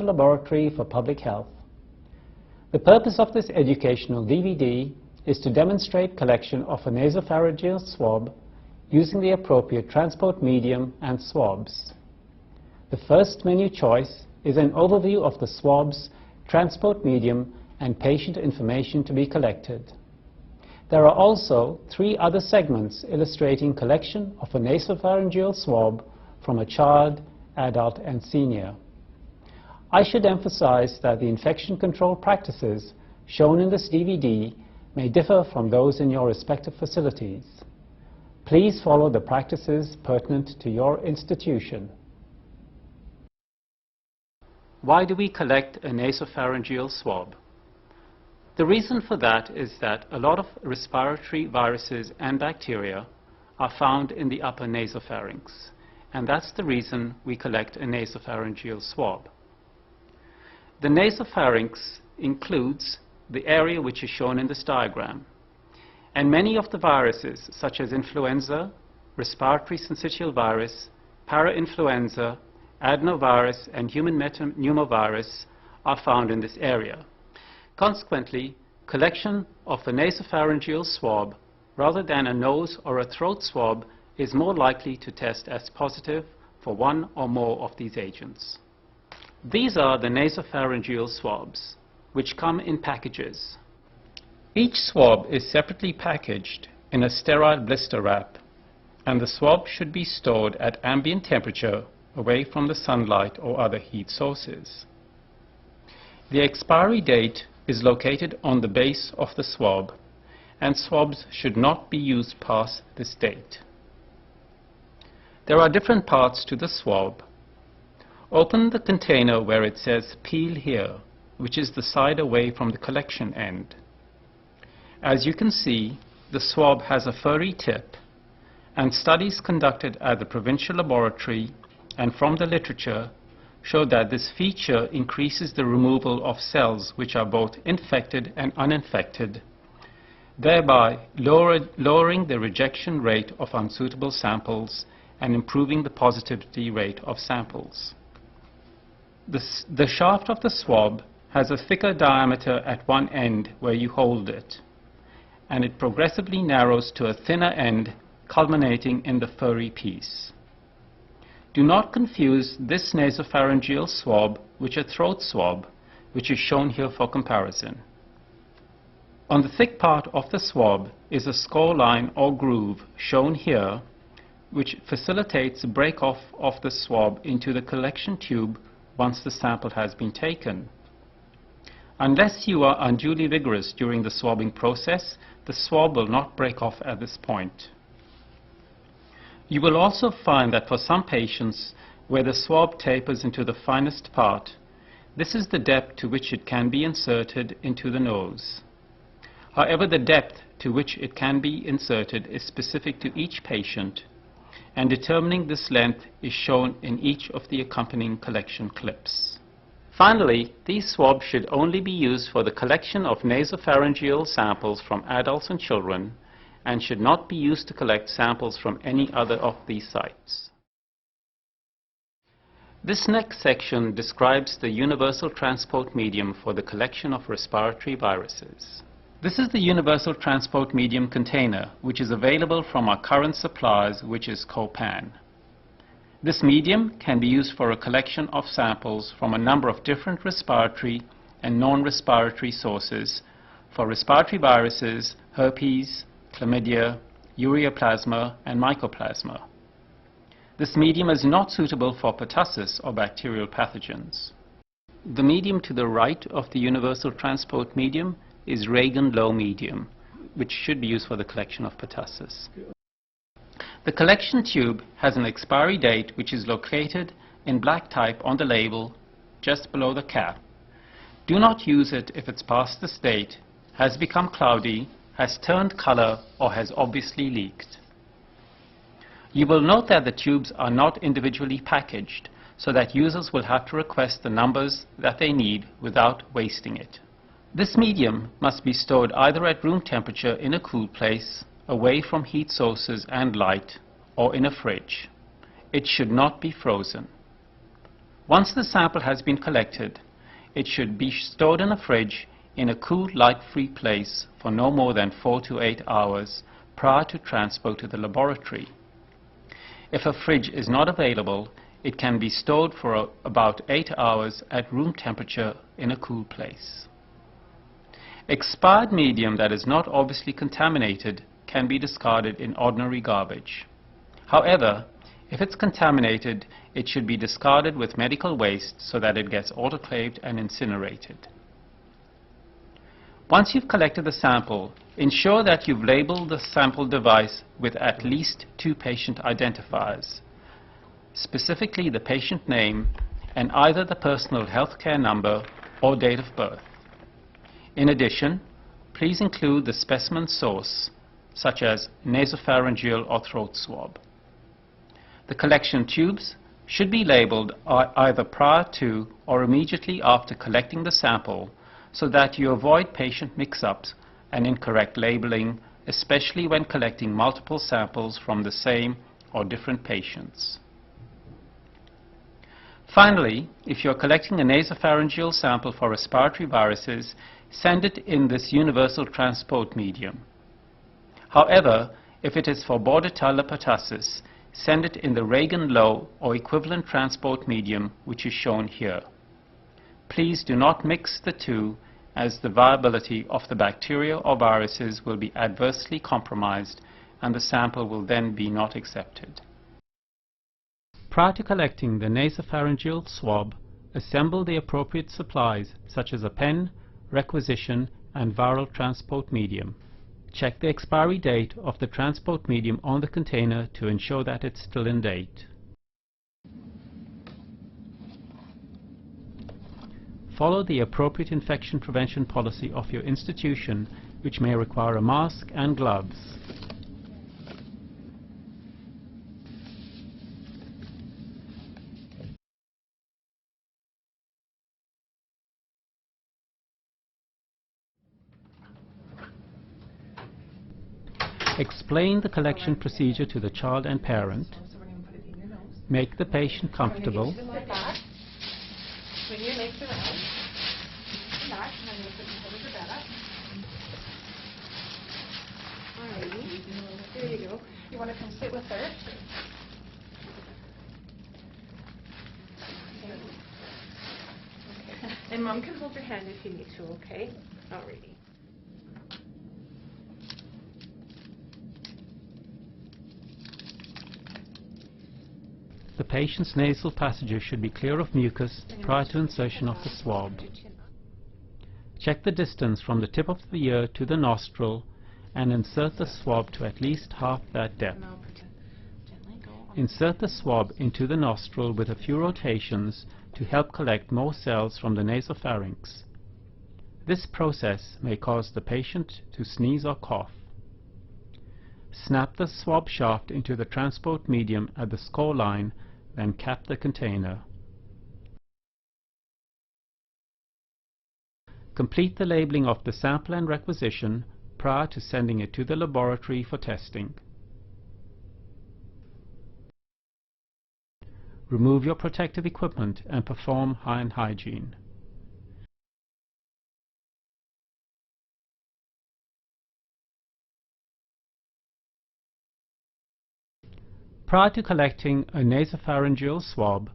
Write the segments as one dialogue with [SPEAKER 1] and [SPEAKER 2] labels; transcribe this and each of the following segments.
[SPEAKER 1] Laboratory for Public Health. The purpose of this educational DVD is to demonstrate collection of a nasopharyngeal swab using the appropriate transport medium and swabs. The first menu choice is an overview of the swabs, transport medium, and patient information to be collected. There are also 3 other segments illustrating collection of a nasopharyngeal swab from a child, adult, and senior. I should emphasize that the infection control practices shown in this DVD may differ from those in your respective facilities. Please follow the practices pertinent to your institution. Why do we collect a nasopharyngeal swab? The reason for that is that a lot of respiratory viruses and bacteria are found in the upper nasopharynx, and that's the reason we collect a nasopharyngeal swab. The nasopharynx includes the area which is shown in this diagram, and many of the viruses such as influenza, respiratory syncytial virus, parainfluenza, adenovirus, and human metapneumovirus are found in this area. Consequently, collection of a nasopharyngeal swab rather than a nose or a throat swab is more likely to test as positive for one or more of these agents. These are the nasopharyngeal swabs, which come in packages. Each swab is separately packaged in a sterile blister wrap, and the swab should be stored at ambient temperature away from the sunlight or other heat sources. The expiry date is located on the base of the swab, and swabs should not be used past this date. There are different parts to the swab. Open the container where it says "Peel here," which is the side away from the collection end. As you can see, the swab has a furry tip, and studies conducted at the provincial laboratory and from the literature show that this feature increases the removal of cells which are both infected and uninfected, thereby lowering the rejection rate of unsuitable samples and improving the positivity rate of samples. The shaft of the swab has a thicker diameter at one end where you hold it, and it progressively narrows to a thinner end, culminating in the furry piece. Do not confuse this nasopharyngeal swab with a throat swab, which is shown here for comparison. On the thick part of the swab is a score line or groove shown here, which facilitates break-off of the swab into the collection tube once the sample has been taken. Unless you are unduly vigorous during the swabbing process, the swab will not break off at this point. You will also find that for some patients where the swab tapers into the finest part, this is the depth to which it can be inserted into the nose. However, the depth to which it can be inserted is specific to each patient, and determining this length is shown in each of the accompanying collection clips. Finally, these swabs should only be used for the collection of nasopharyngeal samples from adults and children, and should not be used to collect samples from any other of these sites. This next section describes the universal transport medium for the collection of respiratory viruses. This is the universal transport medium container, which is available from our current suppliers, which is Copan. This medium can be used for a collection of samples from a number of different respiratory and non-respiratory sources for respiratory viruses, herpes, chlamydia, ureaplasma, and mycoplasma. This medium is not suitable for pertussis or bacterial pathogens. The medium to the right of the universal transport medium is Reagan low medium, which should be used for the collection of pertussis. The collection tube has an expiry date which is located in black type on the label just below the cap. Do not use it if it's past this date, has become cloudy, has turned color, or has obviously leaked. You will note that the tubes are not individually packaged, so that users will have to request the numbers that they need without wasting it. This medium must be stored either at room temperature in a cool place, away from heat sources and light, or in a fridge. It should not be frozen. Once the sample has been collected, it should be stored in a fridge in a cool, light-free place for no more than 4 to 8 hours prior to transport to the laboratory. If a fridge is not available, it can be stored for about 8 hours at room temperature in a cool place. Expired medium that is not obviously contaminated can be discarded in ordinary garbage. However, if it's contaminated, it should be discarded with medical waste so that it gets autoclaved and incinerated. Once you've collected the sample, ensure that you've labeled the sample device with at least 2 patient identifiers, specifically the patient name and either the personal healthcare number or date of birth. In addition, please include the specimen source, such as nasopharyngeal or throat swab. The collection tubes should be labeled either prior to or immediately after collecting the sample so that you avoid patient mix-ups and incorrect labeling, especially when collecting multiple samples from the same or different patients. Finally, if you're collecting a nasopharyngeal sample for respiratory viruses, send it in this universal transport medium. However, if it is for Bordetella pertussis, send it in the Reagan-Low or equivalent transport medium, which is shown here. Please do not mix the two, as the viability of the bacteria or viruses will be adversely compromised and the sample will then be not accepted. Prior to collecting the nasopharyngeal swab, assemble the appropriate supplies such as a pen, requisition and viral transport medium. Check the expiry date of the transport medium on the container to ensure that it's still in date. Follow the appropriate infection prevention policy of your institution, which may require a mask and gloves. Explain the collection procedure to the child and parent. Make the patient comfortable.
[SPEAKER 2] Swing your legs around. Come back, and then you'll put your shoulders your bed up. Alrighty. There you go. You want to come sit with her? Okay. And Mom can hold your hand if you need to, okay? Alrighty.
[SPEAKER 1] The patient's nasal passages should be clear of mucus prior to insertion of the swab. Check the distance from the tip of the ear to the nostril and insert the swab to at least half that depth. Insert the swab into the nostril with a few rotations to help collect more cells from the nasopharynx. This process may cause the patient to sneeze or cough. Snap the swab shaft into the transport medium at the score line, then cap the container. Complete the labeling of the sample and requisition prior to sending it to the laboratory for testing. Remove your protective equipment and perform hand hygiene. Prior to collecting a nasopharyngeal swab,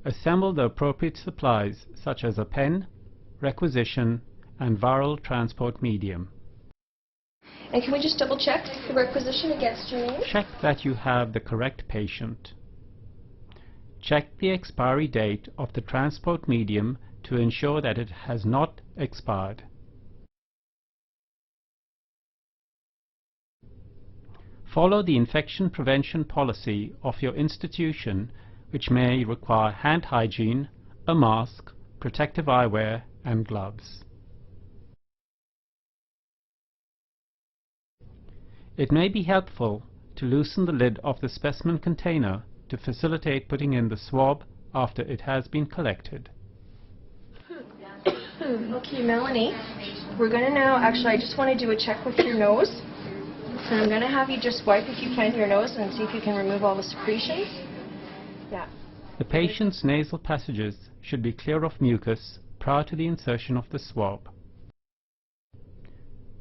[SPEAKER 1] assemble the appropriate supplies such as a pen, requisition, and viral transport medium.
[SPEAKER 3] And can we just double check the requisition against your name?
[SPEAKER 1] Check that you have the correct patient. Check the expiry date of the transport medium to ensure that it has not expired. Follow the infection prevention policy of your institution, which may require hand hygiene, a mask, protective eyewear, and gloves. It may be helpful to loosen the lid of the specimen container to facilitate putting in the swab after it has been collected.
[SPEAKER 3] Okay, Melanie, we're going to now, actually I just want to do a check with your nose. So I'm going to have you just wipe, if you can, your nose and see if you can remove all the secretions. Yeah.
[SPEAKER 1] The patient's nasal passages should be clear of mucus prior to the insertion of the swab.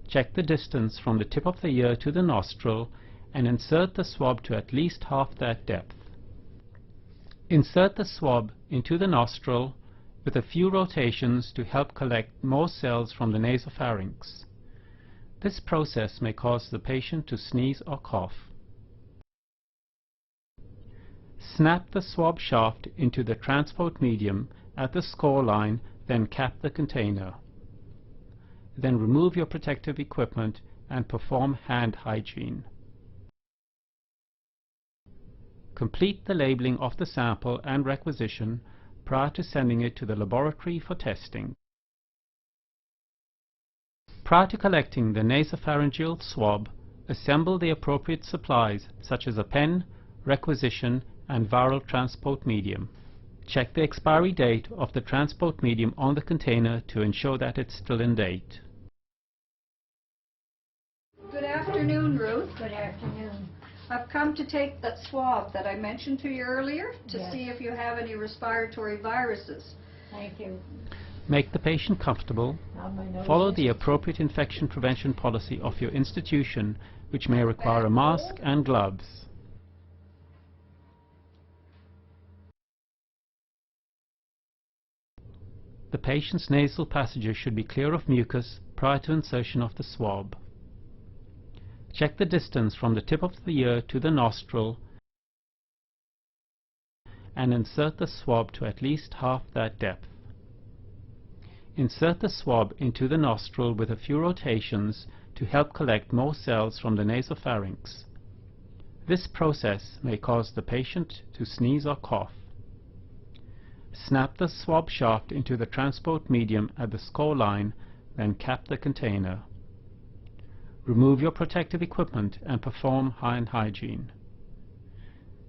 [SPEAKER 1] Check the distance from the tip of the ear to the nostril and insert the swab to at least half that depth. Insert the swab into the nostril with a few rotations to help collect more cells from the nasopharynx. This process may cause the patient to sneeze or cough. Snap the swab shaft into the transport medium at the score line, then cap the container. Then remove your protective equipment and perform hand hygiene. Complete the labeling of the sample and requisition prior to sending it to the laboratory for testing. Prior to collecting the nasopharyngeal swab, assemble the appropriate supplies such as a pen, requisition, and viral transport medium. Check the expiry date of the transport medium on the container to ensure that it's still in date.
[SPEAKER 2] Good afternoon, Ruth.
[SPEAKER 4] Good afternoon.
[SPEAKER 2] I've come to take that swab that I mentioned to you earlier to
[SPEAKER 4] Yes.
[SPEAKER 2] see if you have any respiratory viruses.
[SPEAKER 4] Thank you.
[SPEAKER 1] Make the patient comfortable.
[SPEAKER 4] Now my nose
[SPEAKER 1] Follow
[SPEAKER 4] is-
[SPEAKER 1] the appropriate infection prevention policy of your institution, which may require a mask and gloves. The patient's nasal passages should be clear of mucus prior to insertion of the swab. Check the distance from the tip of the ear to the nostril and insert the swab to at least half that depth. Insert the swab into the nostril with a few rotations to help collect more cells from the nasopharynx. This process may cause the patient to sneeze or cough. Snap the swab shaft into the transport medium at the score line, then cap the container. Remove your protective equipment and perform hand hygiene.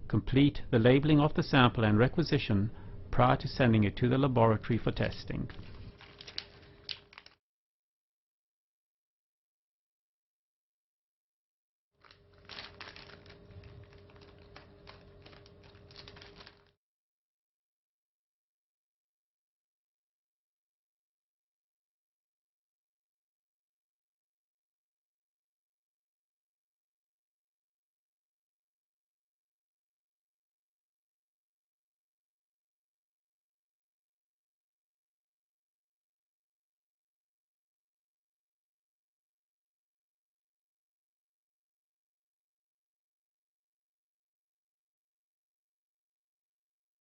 [SPEAKER 1] Complete the labeling of the sample and requisition prior to sending it to the laboratory for testing.